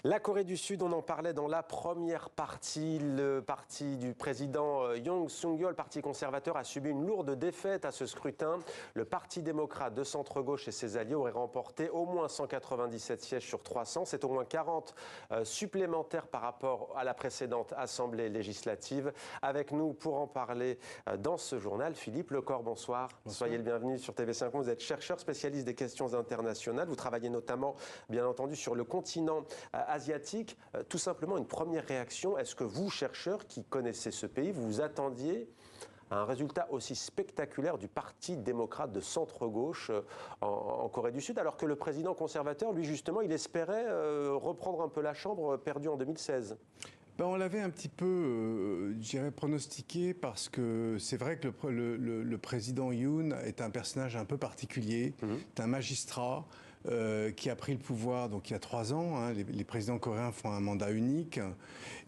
La Corée du Sud, on en parlait dans la première partie. Le parti du président Yoon Suk-yeol, le parti conservateur, a subi une lourde défaite à ce scrutin. Le parti démocrate de centre-gauche et ses alliés auraient remporté au moins 197 sièges sur 300. C'est au moins 40 supplémentaires par rapport à la précédente Assemblée législative. Avec nous pour en parler dans ce journal, Philippe Lecor, bonsoir. Soyez le bienvenu sur TV5. Vous êtes chercheur spécialiste des questions internationales. Vous travaillez notamment, bien entendu, sur le continent asiatique. Tout simplement, une première réaction. Est-ce que vous, chercheurs qui connaissez ce pays, vous vous attendiez à un résultat aussi spectaculaire du Parti démocrate de centre-gauche en Corée du Sud, alors que le président conservateur, lui, justement, il espérait reprendre un peu la chambre perdue en 2016 ? On l'avait un petit peu, je dirais, pronostiqué, parce que c'est vrai que le président Yoon est un personnage un peu particulier. C'est un magistrat qui a pris le pouvoir donc il y a 3 ans. Hein, les présidents coréens font un mandat unique.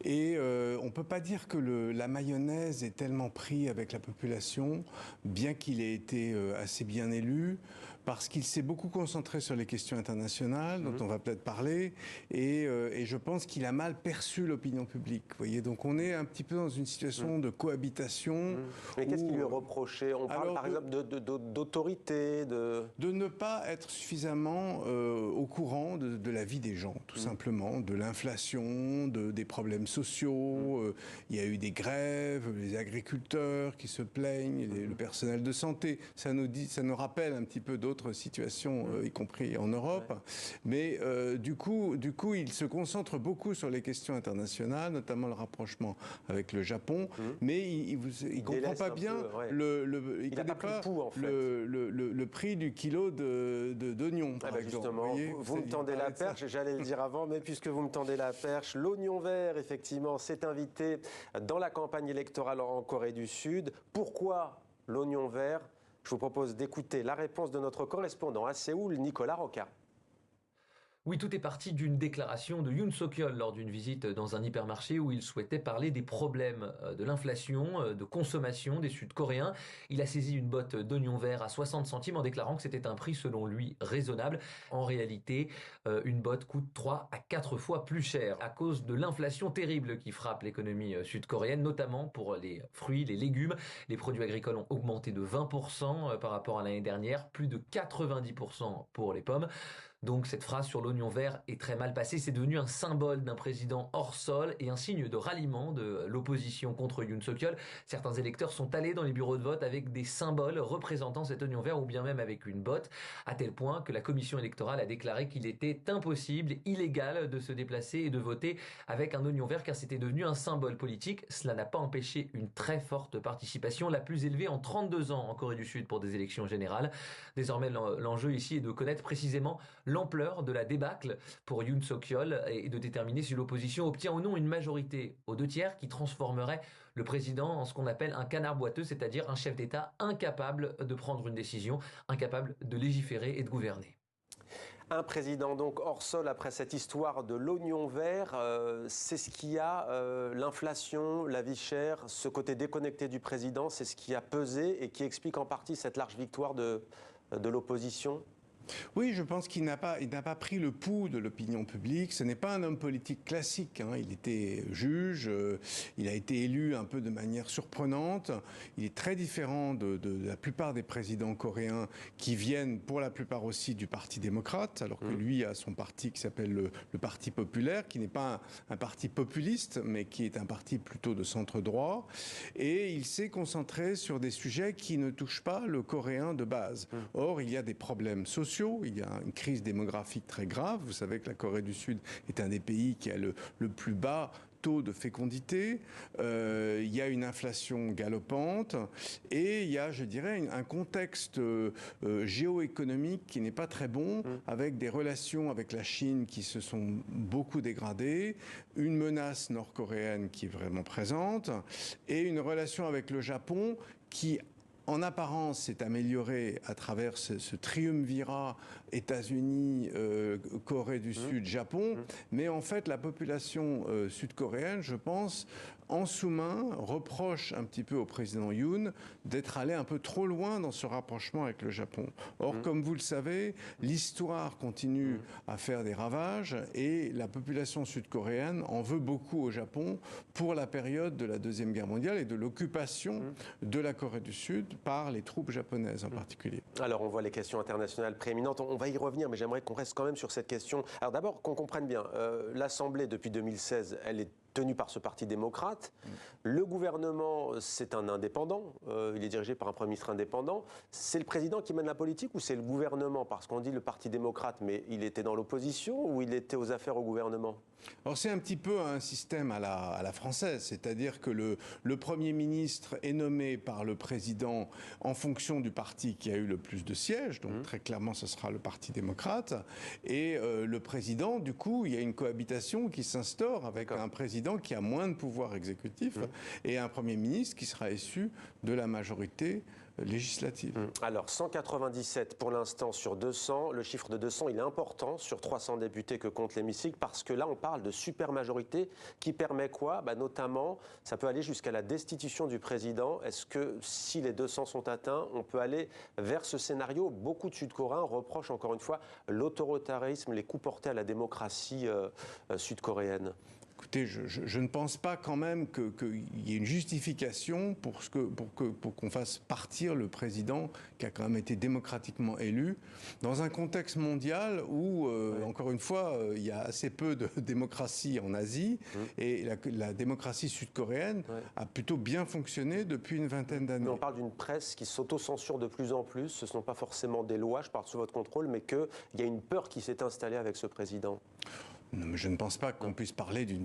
Et on ne peut pas dire que la mayonnaise est tellement pris avec la population, bien qu'il ait été assez bien élu, parce qu'il s'est beaucoup concentré sur les questions internationales, dont on va peut-être parler, et je pense qu'il a mal perçu l'opinion publique. Vous voyez, donc on est un petit peu dans une situation de cohabitation. Mais qu'est-ce qui lui est reproché ? On parle par exemple d'autorité, de ne pas être suffisamment au courant de la vie des gens, tout simplement, de l'inflation, des problèmes sociaux. Il y a eu des grèves, les agriculteurs qui se plaignent, le personnel de santé. Ça nous rappelle un petit peu d'autres situations, y compris en Europe. Ouais. Mais du coup, il se concentre beaucoup sur les questions internationales, notamment le rapprochement avec le Japon, mais il ne comprend pas bien, il n'a pas pris le prix du kilo d'oignon, par exemple. Justement, vous me tendez la perche, j'allais le dire avant, mais puisque vous me tendez la perche, l'oignon vert, effectivement, s'est invité dans la campagne électorale en Corée du Sud. Pourquoi l'oignon vert ? Je vous propose d'écouter la réponse de notre correspondant à Séoul, Nicolas Roca. Oui, tout est parti d'une déclaration de Yoon Suk-yeol lors d'une visite dans un hypermarché où il souhaitait parler des problèmes de l'inflation, de consommation des Sud-Coréens. Il a saisi une botte d'oignons verts à 60 centimes en déclarant que c'était un prix selon lui raisonnable. En réalité, une botte coûte 3 à 4 fois plus cher à cause de l'inflation terrible qui frappe l'économie sud-coréenne, notamment pour les fruits, les légumes. Les produits agricoles ont augmenté de 20% par rapport à l'année dernière, plus de 90% pour les pommes. Donc cette phrase sur l'oignon vert est très mal passée. C'est devenu un symbole d'un président hors sol et un signe de ralliement de l'opposition contre Yoon Suk-yeol. Certains électeurs sont allés dans les bureaux de vote avec des symboles représentant cet oignon vert ou bien même avec une botte, à tel point que la commission électorale a déclaré qu'il était impossible, illégal de se déplacer et de voter avec un oignon vert car c'était devenu un symbole politique. Cela n'a pas empêché une très forte participation, la plus élevée en 32 ans en Corée du Sud pour des élections générales. Désormais, l'enjeu ici est de connaître précisément l'ampleur de la débâcle pour Yoon Suk-yeol et de déterminer si l'opposition obtient ou non une majorité aux 2/3 qui transformerait le président en ce qu'on appelle un canard boiteux, c'est-à-dire un chef d'État incapable de prendre une décision, incapable de légiférer et de gouverner. Un président donc hors sol après cette histoire de l'oignon vert, c'est ce qui a l'inflation, la vie chère, ce côté déconnecté du président, c'est ce qui a pesé et qui explique en partie cette large victoire de l'opposition. Oui, je pense qu'il n'a pas pris le pouls de l'opinion publique. Ce n'est pas un homme politique classique. Hein. Il était juge, il a été élu un peu de manière surprenante. Il est très différent de la plupart des présidents coréens qui viennent pour la plupart aussi du Parti démocrate, alors que lui a son parti qui s'appelle le Parti populaire, qui n'est pas un parti populiste, mais qui est un parti plutôt de centre-droit. Et il s'est concentré sur des sujets qui ne touchent pas le coréen de base. Or, il y a des problèmes sociaux. Il y a une crise démographique très grave. Vous savez que la Corée du Sud est un des pays qui a le plus bas taux de fécondité. Il y a une inflation galopante et il y a, je dirais, un contexte géoéconomique qui n'est pas très bon, avec des relations avec la Chine qui se sont beaucoup dégradées, une menace nord-coréenne qui est vraiment présente et une relation avec le Japon qui en apparence, s'est amélioré à travers ce triumvirat États-Unis, Corée du Sud, Japon. Mais en fait, la population sud-coréenne, je pense, en sous-main, reproche un petit peu au président Yoon d'être allé un peu trop loin dans ce rapprochement avec le Japon. Or, comme vous le savez, l'histoire continue à faire des ravages et la population sud-coréenne en veut beaucoup au Japon pour la période de la Deuxième Guerre mondiale et de l'occupation de la Corée du Sud par les troupes japonaises en particulier. Alors, on voit les questions internationales prééminentes. On va y revenir, mais j'aimerais qu'on reste quand même sur cette question. Alors d'abord, qu'on comprenne bien, l'Assemblée, depuis 2016, elle est tenue par ce parti démocrate. Le gouvernement, c'est un indépendant. Il est dirigé par un Premier ministre indépendant. C'est le président qui mène la politique ou c'est le gouvernement? Parce qu'on dit le parti démocrate, mais il était dans l'opposition ou il était aux affaires au gouvernement? Alors c'est un petit peu un système à la française, c'est-à-dire que le Premier ministre est nommé par le président en fonction du parti qui a eu le plus de sièges, donc très clairement ce sera le Parti démocrate, et le président, du coup, il y a une cohabitation qui s'instaure avec un président qui a moins de pouvoir exécutif et un Premier ministre qui sera issu de la majorité législative. Alors, 197 pour l'instant sur 200. Le chiffre de 200, il est important sur 300 députés que compte l'hémicycle parce que là, on parle de supermajorité qui permet quoi? Notamment, ça peut aller jusqu'à la destitution du président. Est-ce que si les 200 sont atteints, on peut aller vers ce scénario? Beaucoup de Sud-Coréens reprochent encore une fois l'autoritarisme, les coups portés à la démocratie sud-coréenne. Écoutez, je ne pense pas quand même qu'il y ait une justification pour qu'on fasse partir le président qui a quand même été démocratiquement élu dans un contexte mondial où, encore une fois, il y a assez peu de démocratie en Asie et la démocratie sud-coréenne a plutôt bien fonctionné depuis une vingtaine d'années. On parle d'une presse qui s'auto-censure de plus en plus. Ce ne sont pas forcément des lois, je parle sous votre contrôle, mais qu'il y a une peur qui s'est installée avec ce président. Non, mais je ne pense pas qu'on puisse parler de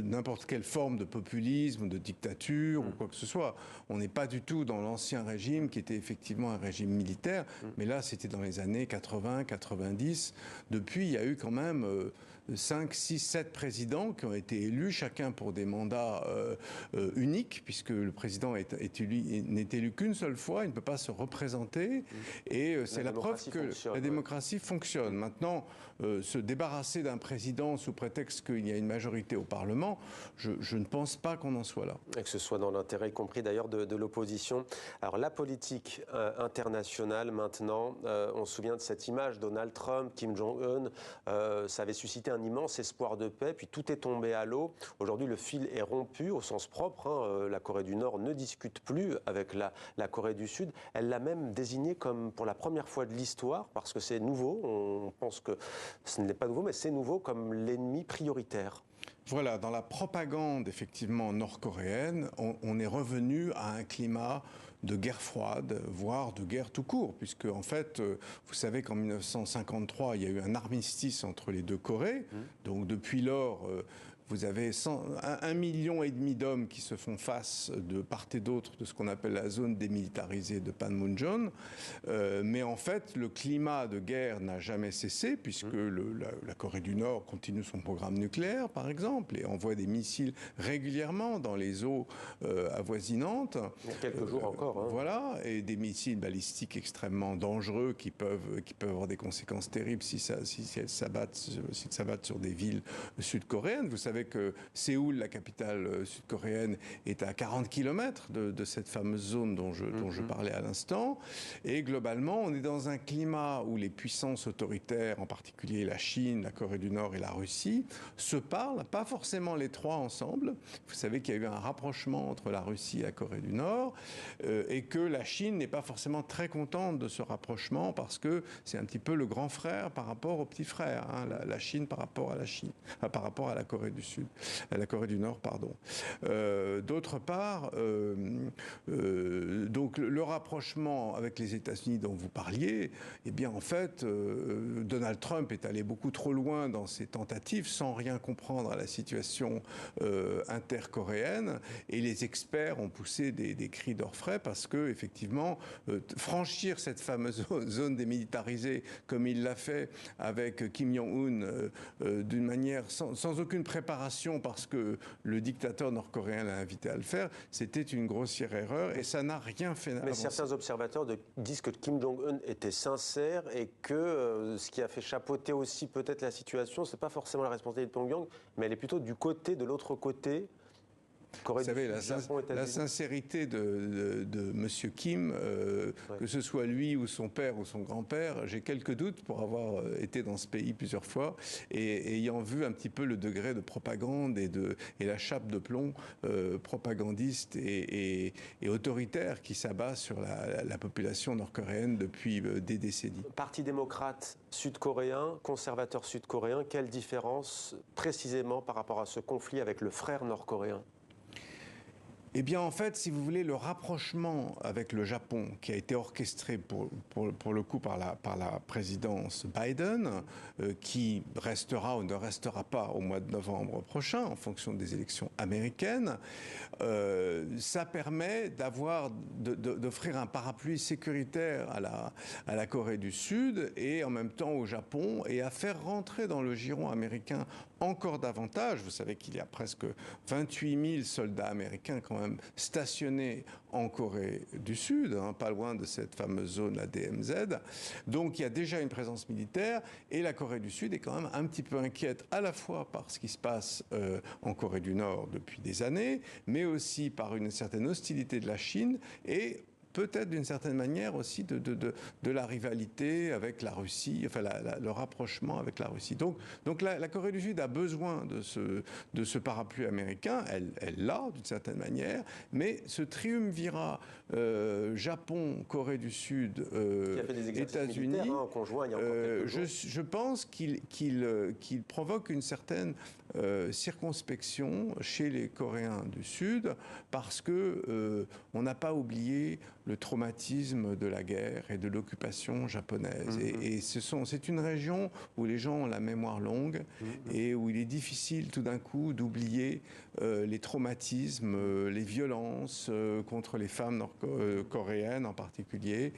n'importe quelle forme de populisme, de dictature ou quoi que ce soit. On n'est pas du tout dans l'ancien régime qui était effectivement un régime militaire, mais là c'était dans les années 80, 90. Depuis, il y a eu quand même 5, 6, 7 présidents qui ont été élus, chacun pour des mandats uniques, puisque le président n'est élu qu'une seule fois, il ne peut pas se représenter, et c'est la preuve que la démocratie fonctionne. Maintenant, se débarrasser d'un président sous prétexte qu'il y a une majorité au Parlement, je ne pense pas qu'on en soit là. Et que ce soit dans l'intérêt, y compris d'ailleurs de l'opposition. Alors la politique internationale maintenant, on se souvient de cette image, Donald Trump, Kim Jong-un, ça avait suscité un immense espoir de paix, puis tout est tombé à l'eau. Aujourd'hui, le fil est rompu au sens propre. La Corée du Nord ne discute plus avec la Corée du Sud. Elle l'a même désigné comme, pour la première fois de l'histoire, parce que c'est nouveau, on pense que ce n'est pas nouveau, mais c'est nouveau comme l'ennemi prioritaire. Voilà, dans la propagande effectivement nord-coréenne, on est revenu à un climat de guerre froide, voire de guerre tout court, puisque en fait, vous savez qu'en 1953, il y a eu un armistice entre les deux Corées, donc depuis lors, vous avez 1,5 million d'hommes qui se font face de part et d'autre de ce qu'on appelle la zone démilitarisée de Panmunjom. Mais en fait, le climat de guerre n'a jamais cessé, puisque la Corée du Nord continue son programme nucléaire, par exemple, et envoie des missiles régulièrement dans les eaux avoisinantes. Il y a quelques jours encore. Voilà, et des missiles balistiques extrêmement dangereux qui peuvent avoir des conséquences terribles si elles s'abattent sur des villes sud-coréennes. Vous savez que Séoul, la capitale sud-coréenne, est à 40 km de cette fameuse zone dont je parlais à l'instant. Et globalement, on est dans un climat où les puissances autoritaires, en particulier la Chine, la Corée du Nord et la Russie, se parlent, pas forcément les trois ensemble. Vous savez qu'il y a eu un rapprochement entre la Russie et la Corée du Nord, et que la Chine n'est pas forcément très contente de ce rapprochement parce que c'est un petit peu le grand frère par rapport au petit frère, hein, la Chine par rapport à la Chine, par rapport à la Corée du Sud, à la Corée du Nord, pardon. D'autre part, donc le rapprochement avec les États-Unis dont vous parliez, eh bien en fait, Donald Trump est allé beaucoup trop loin dans ses tentatives sans rien comprendre à la situation intercoréenne, et les experts ont poussé des cris d'orfraie parce que effectivement, franchir cette fameuse zone démilitarisée comme il l'a fait avec Kim Jong-un d'une manière sans aucune préparation réparation parce que le dictateur nord-coréen l'a invité à le faire, c'était une grossière erreur et ça n'a rien fait avancer. Mais certains observateurs disent que Kim Jong-un était sincère et que ce qui a fait chapeauter aussi peut-être la situation, c'est pas forcément la responsabilité de Pyongyang, mais elle est plutôt du côté, de l'autre côté. Vous savez, la sincérité de M. Kim, que ce soit lui ou son père ou son grand-père, j'ai quelques doutes pour avoir été dans ce pays plusieurs fois et ayant vu un petit peu le degré de propagande et la chape de plomb propagandiste et autoritaire qui s'abat sur la population nord-coréenne depuis des décennies. Parti démocrate sud-coréen, conservateur sud-coréen, quelle différence précisément par rapport à ce conflit avec le frère nord-coréen ? Eh bien, en fait, si vous voulez, le rapprochement avec le Japon, qui a été orchestré pour le coup par la présidence Biden, qui restera ou ne restera pas au mois de novembre prochain, en fonction des élections américaines, ça permet d'offrir un parapluie sécuritaire à la Corée du Sud et en même temps au Japon, et à faire rentrer dans le giron américain encore davantage. Vous savez qu'il y a presque 28 000 soldats américains quand même stationnés en Corée du Sud, pas loin de cette fameuse zone, la DMZ. Donc il y a déjà une présence militaire et la Corée du Sud est quand même un petit peu inquiète à la fois par ce qui se passe en Corée du Nord depuis des années, mais aussi par une certaine hostilité de la Chine et peut-être d'une certaine manière aussi de la rivalité avec la Russie, enfin le rapprochement avec la Russie. Donc la Corée du Sud a besoin de ce parapluie américain, elle l'a d'une certaine manière, mais ce triumvirat Japon, Corée du Sud, États-Unis, je pense qu'il provoque une certaine circonspection chez les Coréens du Sud parce que on n'a pas oublié le traumatisme de la guerre et de l'occupation japonaise. Et c'est une région où les gens ont la mémoire longue et où il est difficile tout d'un coup d'oublier les traumatismes, les violences contre les femmes nord-coréennes en particulier.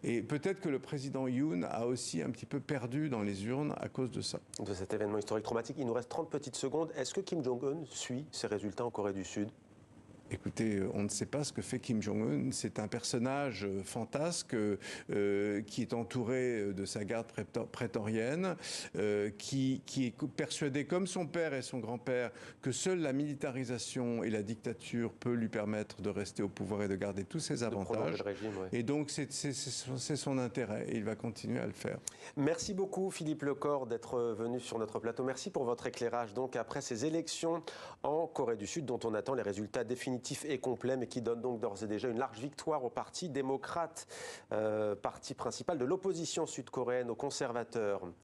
Et peut-être que le président Yoon a aussi un petit peu perdu dans les urnes à cause de ça. De cet événement historique traumatique. Il nous reste 30 petites secondes. Est-ce que Kim Jong-un suit ces résultats en Corée du Sud ? Écoutez, on ne sait pas ce que fait Kim Jong-un. C'est un personnage fantasque qui est entouré de sa garde prétorienne, qui est persuadé, comme son père et son grand-père, que seule la militarisation et la dictature peut lui permettre de rester au pouvoir et de garder tous ses avantages. Régime, ouais. Et donc, c'est son intérêt et il va continuer à le faire. Merci beaucoup, Philippe Lecor, d'être venu sur notre plateau. Merci pour votre éclairage. Donc, après ces élections en Corée du Sud, dont on attend les résultats définitifs et complet, mais qui donne donc d'ores et déjà une large victoire au Parti démocrate, parti principal de l'opposition sud-coréenne, aux conservateurs.